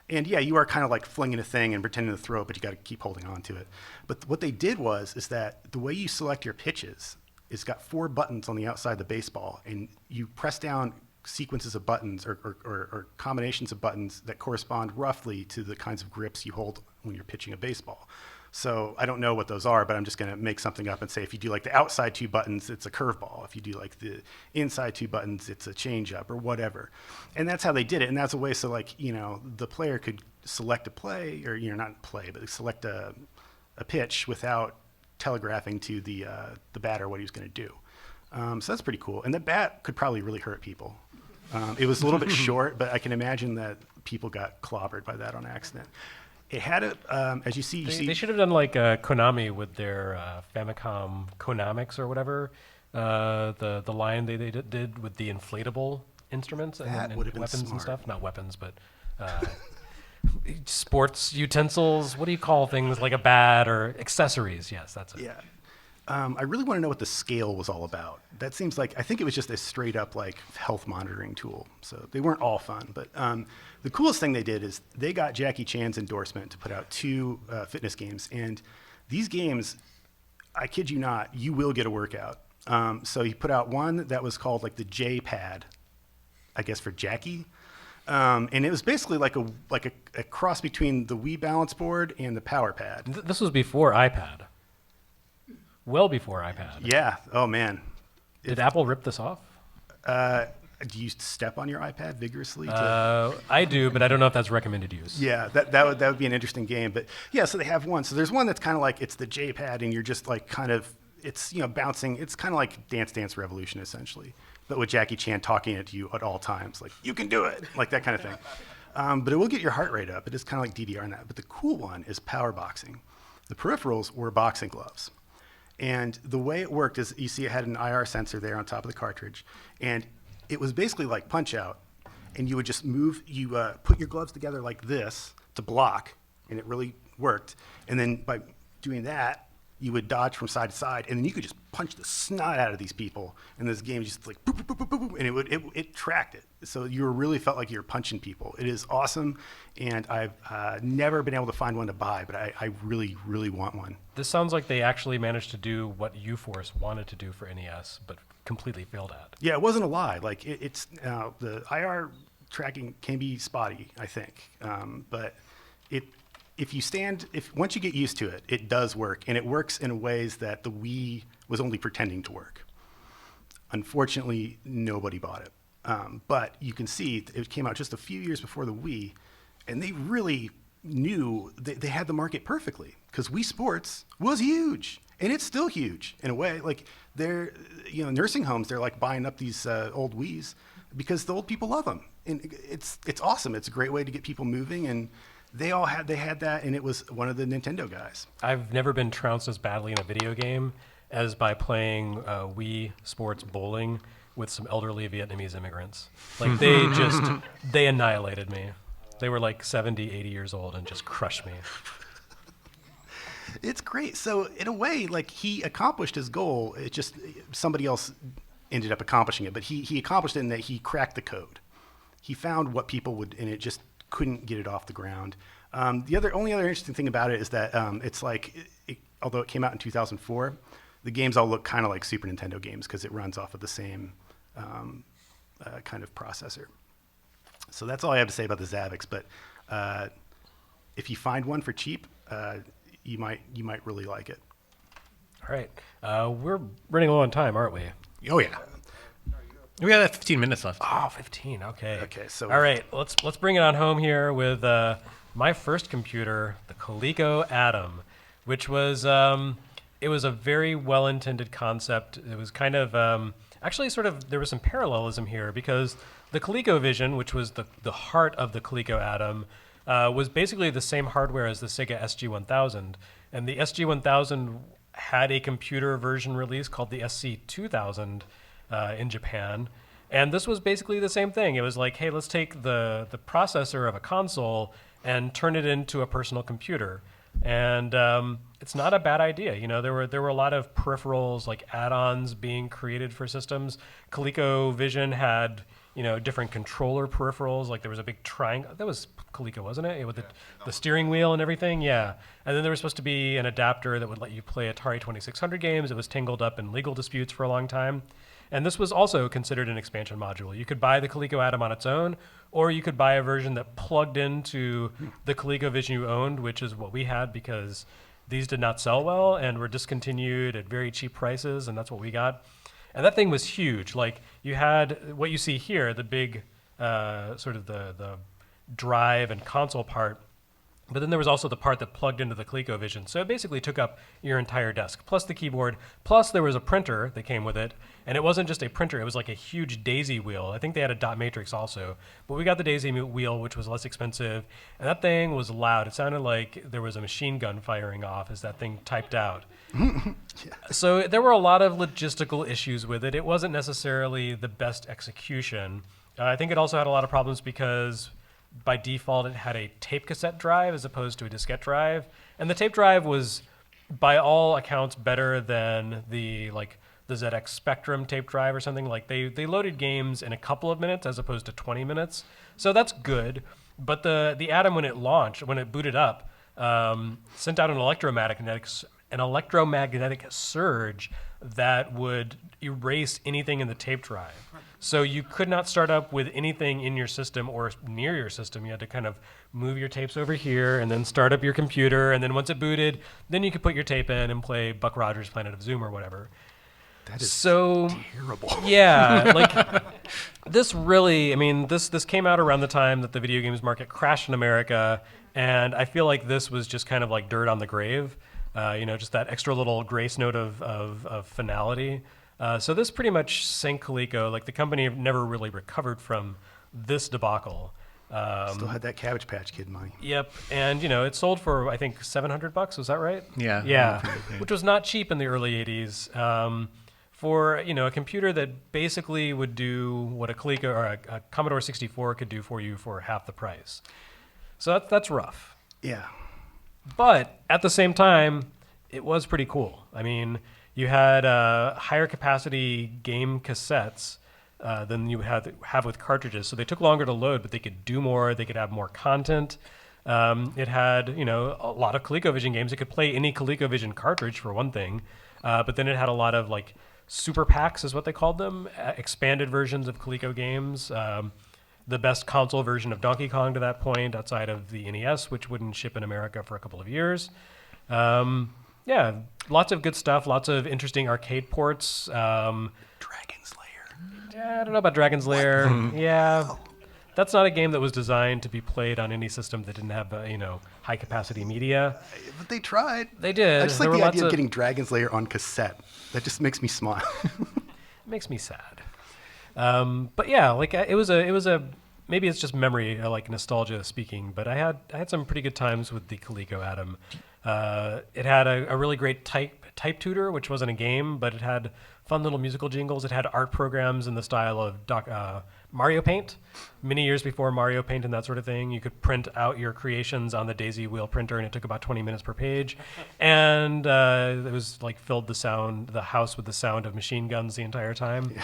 And yeah, you are kind of like flinging a thing and pretending to throw it, but you got to keep holding on to it. But what they did is that the way you select your pitches is got 4 buttons on the outside of the baseball, and you press down sequences of buttons or combinations of buttons that correspond roughly to the kinds of grips you hold when you're pitching a baseball. So I don't know what those are, but I'm just going to make something up and say if you do like the outside 2 buttons, it's a curveball. If you do like the inside 2 buttons, it's a changeup or whatever. And that's how they did it. And that's a way so like, the player could select a play or, not play, but select a pitch without telegraphing to the batter what he was going to do. So that's pretty cool. And the bat could probably really hurt people. It was a little bit short, but I can imagine that people got clobbered by that on accident. It had as you see, They should have done like Konami with their Famicom Konamics or whatever. The line they did with the inflatable instruments That and would have been weapons and smart. stuff. Not weapons, but sports utensils. What do you call things like a bat or accessories? Yes, that's it. Yeah. I really want to know what the scale was all about. That seems like, I think it was just a straight up like health monitoring tool. So they weren't all fun, but the coolest thing they did is they got Jackie Chan's endorsement to put out 2 fitness games. And these games, I kid you not, you will get a workout. So he put out one that was called like the J Pad, I guess for Jackie. And it was basically like a cross between the Wii balance board and the Power Pad. This was before iPad. Well before iPad. Yeah. Oh man. Did Apple rip this off? Do you step on your iPad vigorously? I do, but I don't know if that's recommended use. Yeah, that would be an interesting game. But yeah, so they have one. So there's one that's kind of like it's the J-pad, and you're just like kind of it's bouncing. It's kind of like Dance Dance Revolution essentially, but with Jackie Chan talking at you at all times, like you can do it, like that kind of thing. But it will get your heart rate up. It is kind of like DDR in that. But the cool one is power boxing. The peripherals were boxing gloves. And the way it worked is you see it had an IR sensor there on top of the cartridge. And it was basically like Punch Out. And you would just put your gloves together like this to block, and it really worked. And then by doing that, you would dodge from side to side, and then you could just punch the snot out of these people. And this game just like boop, boop, boop, boop, boop, and it tracked it. So you really felt like you were punching people. It is awesome, and I've never been able to find one to buy, but I really, really want one. This sounds like they actually managed to do what U-Force wanted to do for NES, but completely failed at. Yeah, it wasn't a lie. Like it's the IR tracking can be spotty, I think, but once you get used to it, it does work, and it works in ways that the Wii was only pretending to work. Unfortunately, nobody bought it, but you can see it came out just a few years before the Wii, and they really knew they had the market perfectly because Wii Sports was huge, and it's still huge in a way. Like they're nursing homes, they're like buying up these old Wiis because the old people love them, and it's awesome. It's a great way to get people moving, and they had that, and it was one of the Nintendo guys. I've never been trounced as badly in a video game as by playing Wii Sports bowling with some elderly Vietnamese immigrants. Like they annihilated me. They were like 70, 80 years old and just crushed me. It's great. So in a way, like he accomplished his goal. It just somebody else ended up accomplishing it, but he accomplished it in that he cracked the code. He found what people would, and it just couldn't get it off the ground. The only other interesting thing about it is that it's like, although it came out in 2004, the games all look kind of like Super Nintendo games because it runs off of the same kind of processor. So that's all I have to say about the Zavix. But if you find one for cheap, you might really like it. All right. We're running low on time, aren't we? Oh yeah. We got 15 minutes left. Oh, 15. Okay. Okay, so- all right, let's bring it on home here with my first computer, the Coleco Atom, which was it was a very well-intended concept. It was kind of Actually, there was some parallelism here because the ColecoVision, which was the heart of the Coleco Atom, was basically the same hardware as the Sega SG-1000. And the SG-1000 had a computer version release called the SC-2000 in Japan. And this was basically the same thing. It was like, hey, let's take the processor of a console and turn it into a personal computer. And it's not a bad idea. You know, there were a lot of peripherals, like add-ons being created for systems. ColecoVision had, you know, different controller peripherals. Like there was a big triangle. That was Coleco, wasn't it? With the steering wheel and everything. Yeah. And then there was supposed to be an adapter that would let you play Atari 2600 games. It was tangled up in legal disputes for a long time. And this was also considered an expansion module. You could buy the Coleco Atom on its own, or you could buy a version that plugged into the ColecoVision you owned, which is what we had because these did not sell well and were discontinued at very cheap prices, and that's what we got. And that thing was huge. Like you had what you see here, the big sort of the drive and console part. But then there was also the part that plugged into the ColecoVision. So it basically took up your entire desk, plus the keyboard, plus there was a printer that came with it. And it wasn't just a printer, it was like a huge daisy wheel. I think they had a dot matrix also. But we got the daisy wheel, which was less expensive. And that thing was loud. It sounded like there was a machine gun firing off as that thing typed out. Yeah. So there were a lot of logistical issues with it. It wasn't necessarily the best execution. I think it also had a lot of problems because by default, it had a tape cassette drive as opposed to a diskette drive. And the tape drive was, by all accounts, better than the ZX Spectrum tape drive or something. Like they loaded games in a couple of minutes as opposed to 20 minutes. So that's good. But the Atom, when it launched, when it booted up, sent out an electromagnetic surge that would erase anything in the tape drive. So you could not start up with anything in your system or near your system. You had to kind of move your tapes over here and then start up your computer. And then once it booted, then you could put your tape in and play Buck Rogers' Planet of Zoom or whatever. That is so terrible. Yeah, like this really, I mean, this came out around the time that the video games market crashed in America. And I feel like this was just kind of like dirt on the grave. You know, just that extra little grace note of finality. So this pretty much sank Coleco. Like the company never really recovered from this debacle. Still had that Cabbage Patch Kid money. Yep, and you know it sold for I think $700. Was that right? Yeah. Yeah, which was not cheap in the early '80s. For you know a computer that basically would do what a Coleco or a Commodore 64 could do for you for half the price. So that's rough. Yeah. But at the same time, it was pretty cool. I mean, you had higher capacity game cassettes than you have with cartridges. So they took longer to load, but they could do more. They could have more content. It had, you know, a lot of ColecoVision games. It could play any ColecoVision cartridge for one thing. But then it had a lot of like super packs is what they called them, expanded versions of Coleco games. The best console version of Donkey Kong to that point, outside of the NES, which wouldn't ship in America for a couple of years. Yeah, lots of good stuff, lots of interesting arcade ports. Dragon's Lair. Yeah, I don't know about Dragon's Lair. Yeah, that's not a game that was designed to be played on any system that didn't have, you know, high-capacity media. But they tried. They did. I just like the idea of getting Dragon's Lair on cassette. That just makes me smile. It makes me sad. But yeah, like it was a maybe it's just memory, like nostalgia speaking. But I had some pretty good times with the Coleco Atom. It had a really great type tutor, which wasn't a game, but it had fun little musical jingles. It had art programs in the style of Mario Paint. Many years before Mario Paint and that sort of thing, you could print out your creations on the daisy wheel printer, and it took about 20 minutes per page. And it was like filled the house with the sound of machine guns the entire time. Yeah.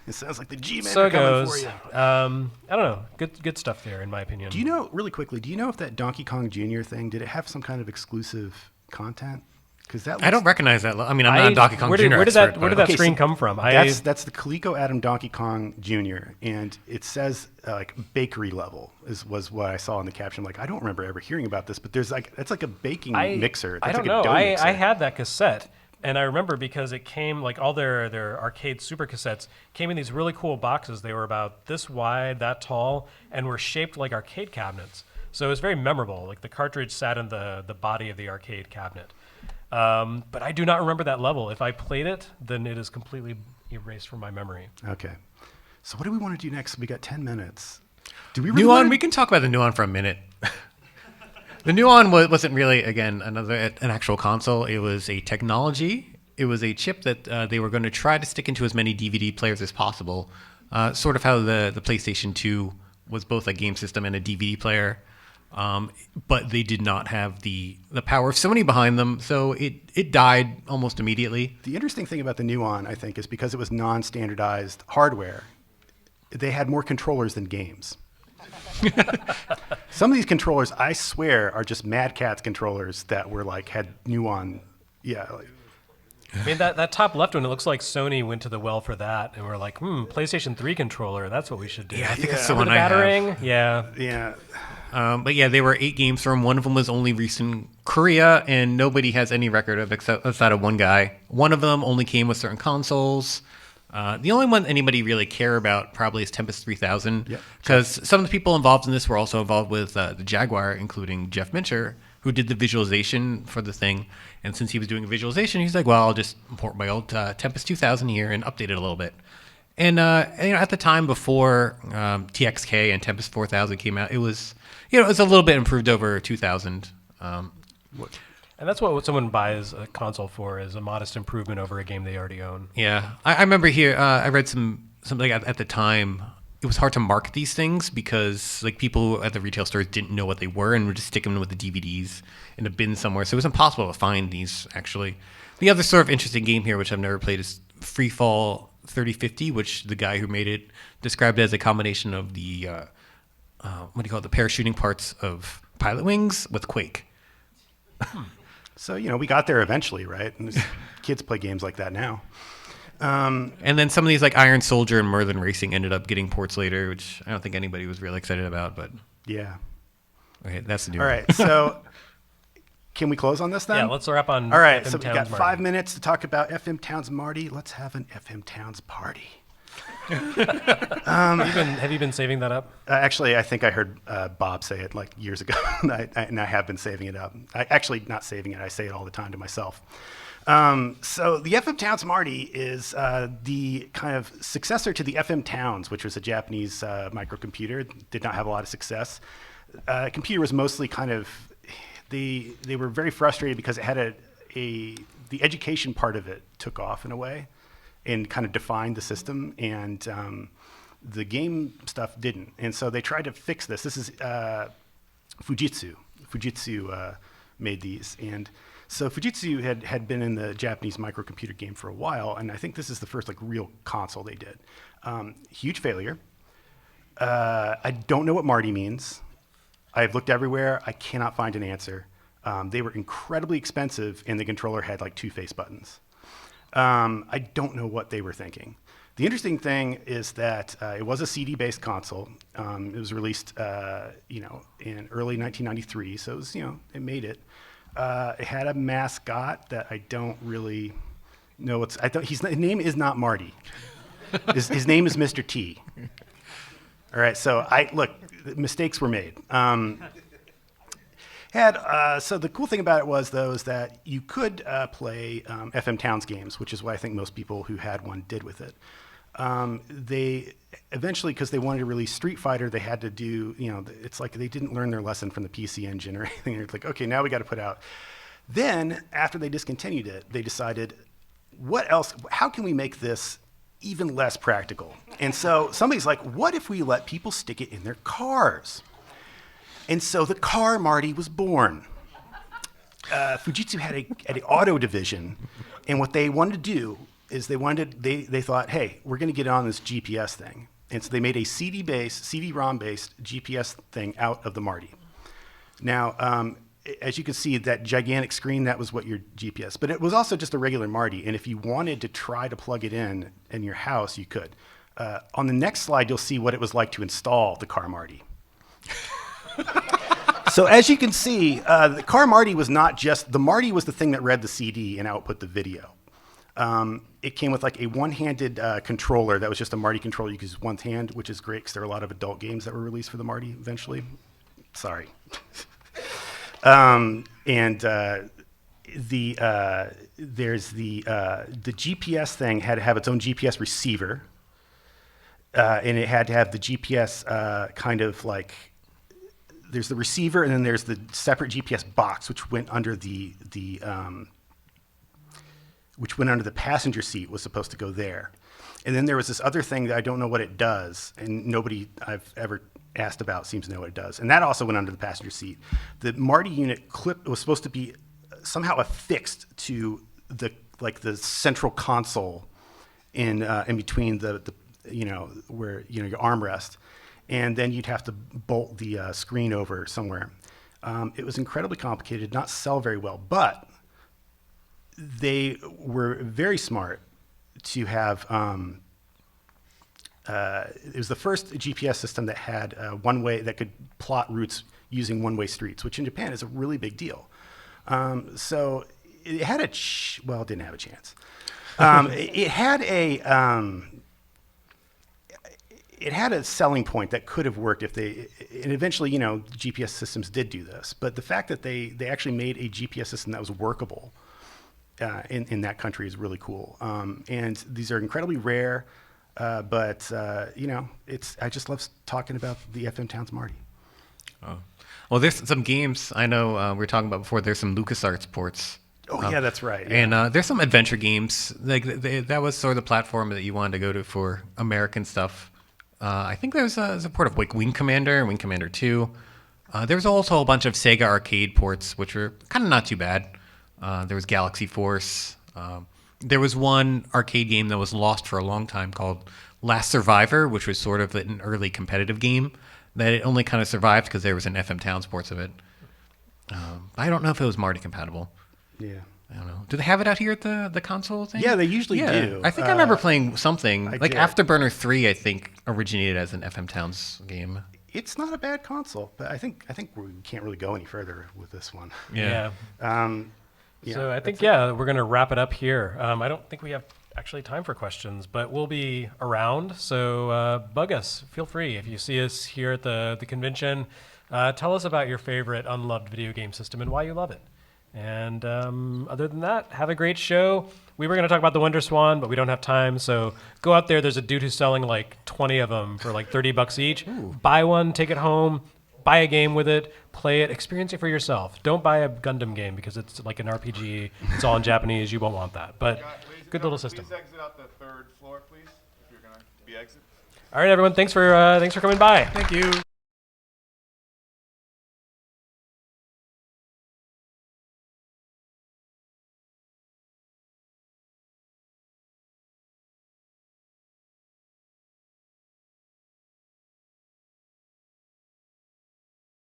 It sounds like the G-Men so are coming goes. for you. I don't know. Good stuff there, in my opinion. Do you know, really quickly, do you know if that Donkey Kong Jr. thing, did it have some kind of exclusive content? Because that I don't recognize that. I mean, I'm not a Donkey Kong Jr. Where did expert, that but- screen come from? That's the Coleco Atom Donkey Kong Jr. And it says like bakery level was what I saw in the caption. Like, I don't remember ever hearing about this, but that's like a baking mixer. That's I don't like know. A dough mixer. I had that cassette. And I remember because it came, like all their arcade super cassettes came in these really cool boxes. They were about this wide, that tall, and were shaped like arcade cabinets. So it was very memorable. Like the cartridge sat in the body of the arcade cabinet. But I do not remember that level. If I played it, then it is completely erased from my memory. Okay. So what do we want to do next? We got 10 minutes. Do we really Nuon, we can talk about the Nuon for a minute. The Nuon wasn't really, again, an actual console. It was a technology. It was a chip that they were going to try to stick into as many DVD players as possible. Sort of how the PlayStation 2 was both a game system and a DVD player. But they did not have the power of Sony behind them, so it died almost immediately. The interesting thing about the Nuon, I think, is because it was non-standardized hardware, they had more controllers than games. Some of these controllers, I swear, are just Mad Catz controllers that were like had Nuon. Yeah. I mean, that top left one, it looks like Sony went to the well for that, and we're like, PlayStation 3 controller, that's what we should do. Yeah, I think that's Yeah. the one the I have. battering, yeah. Yeah. But yeah, there were 8 games from. One of them was only released in Korea, and nobody has any record of except outside of one guy. One of them only came with certain consoles. The only one anybody really care about probably is Tempest 3000, because some of the people involved in this were also involved with the Jaguar, including Jeff Mincher, who did the visualization for the thing. And since he was doing a visualization, he's like, well, I'll just import my old Tempest 2000 here and update it a little bit. And at the time before TXK and Tempest 4000 came out, it was it was a little bit improved over 2000. And that's what someone buys a console for, is a modest improvement over a game they already own. Yeah, I remember here. I read something at the time. It was hard to market these things because like people at the retail stores didn't know what they were and would just stick them with the DVDs in a bin somewhere. So it was impossible to find these. Actually, the other sort of interesting game here, which I've never played, is Freefall 3050, which the guy who made it described as a combination of the what do you call it, the parachuting parts of Pilot Wings with Quake. So, we got there eventually, right? And kids play games like that now. And then some of these like Iron Soldier and Merlin Racing ended up getting ports later, which I don't think anybody was really excited about. But Yeah. okay, that's the new All one. right. So can we close on this then? Yeah, let's wrap on All right. FM So we Towns got Marty. 5 minutes to talk about FM Towns Marty. Let's have an FM Towns party. Have you been saving that up? Actually, I think I heard Bob say it like years ago, and I have been saving it up. Actually, not saving it. I say it all the time to myself. So the FM Towns Marty is the kind of successor to the FM Towns, which was a Japanese microcomputer. Did not have a lot of success. Computer was mostly kind of they were very frustrated because it had the education part of it took off in a way, and kind of defined the system, and the game stuff didn't. And so they tried to fix this. This is Fujitsu. Fujitsu made these, and so Fujitsu had been in the Japanese microcomputer game for a while, and I think this is the first like real console they did. Huge failure. I don't know what Marty means. I've looked everywhere. I cannot find an answer. They were incredibly expensive, and the controller had like 2 face buttons. I don't know what they were thinking. The interesting thing is that it was a CD-based console. It was released, in early 1993, so it was, it made it. It had a mascot that I don't really know. His name is not Marty. His name is Mr. T. All right, so mistakes were made. So the cool thing about it was that you could play FM Towns games, which is what I think most people who had one did with it. They eventually, because they wanted to release Street Fighter, they had to do, it's like they didn't learn their lesson from the PC Engine or anything. They're like, okay, now we got to put out. Then after they discontinued it, they decided, what else? How can we make this even less practical? And so somebody's like, what if we let people stick it in their cars? And so the car Marty was born. Fujitsu had an auto division, and what they wanted to do is they thought, hey, we're going to get on this GPS thing. And so they made a CD-ROM-based GPS thing out of the Marty. Now, as you can see, that gigantic screen, that was what your GPS, but it was also just a regular Marty. And if you wanted to try to plug it in your house, you could. On the next slide, you'll see what it was like to install the car Marty. So as you can see, the car Marty was not just, the Marty was the thing that read the CD and output the video. It came with like a one-handed controller that was just a Marty controller. You could use one hand, which is great because there are a lot of adult games that were released for the Marty eventually. Sorry. there's the GPS thing had to have its own GPS receiver, and it had to have the GPS kind of like. There's the receiver, and then there's the separate GPS box, which went under the passenger seat, was supposed to go there. And then there was this other thing that I don't know what it does, and nobody I've ever asked about seems to know what it does. And that also went under the passenger seat. The Marty unit clip was supposed to be somehow affixed to the central console in between the where your armrest. And then you'd have to bolt the screen over somewhere. It was incredibly complicated, did not sell very well, but they were very smart to have. It was the first GPS system that had one-way, that could plot routes using one-way streets, which in Japan is a really big deal. So it had it didn't have a chance. It had a. It had a selling point that could have worked and eventually, GPS systems did do this. But the fact that they actually made a GPS system that was workable in that country is really cool. And these are incredibly rare, but I just love talking about the FM Towns Marty. Oh. Well, there's some games I know we were talking about before. There's some LucasArts ports. Oh, yeah, that's right. Yeah. And there's some adventure games. Like that was sort of the platform that you wanted to go to for American stuff. I think there's a port of Wing Commander and Wing Commander 2. There was also a bunch of Sega arcade ports, which were kind of not too bad. There was Galaxy Force. There was one arcade game that was lost for a long time called Last Survivor, which was sort of an early competitive game that it only kind of survived because there was an FM Towns ports of it. I don't know if it was Marty compatible. Yeah. I don't know. Do they have it out here at the console thing? Yeah, they usually do. I think I remember playing something. I like did. Afterburner 3, I think, originated as an FM Towns game. It's not a bad console, but I think we can't really go any further with this one. Yeah. Yeah, So I think, we're going to wrap it up here. I don't think we have actually time for questions, but we'll be around. So bug us. Feel free. If you see us here at the convention, tell us about your favorite unloved video game system and why you love it. And other than that, have a great show. We were going to talk about the Wonder Swan, but we don't have time. So go out there. There's a dude who's selling like 20 of them for like $30 each. Ooh. Buy one, take it home, buy a game with it, play it, experience it for yourself. Don't buy a Gundam game because it's like an RPG. It's all in Japanese. You won't want that. But good little system. Please exit out the third floor, please, if you're going to be exit. All right, everyone. Thanks for coming by. Thank you.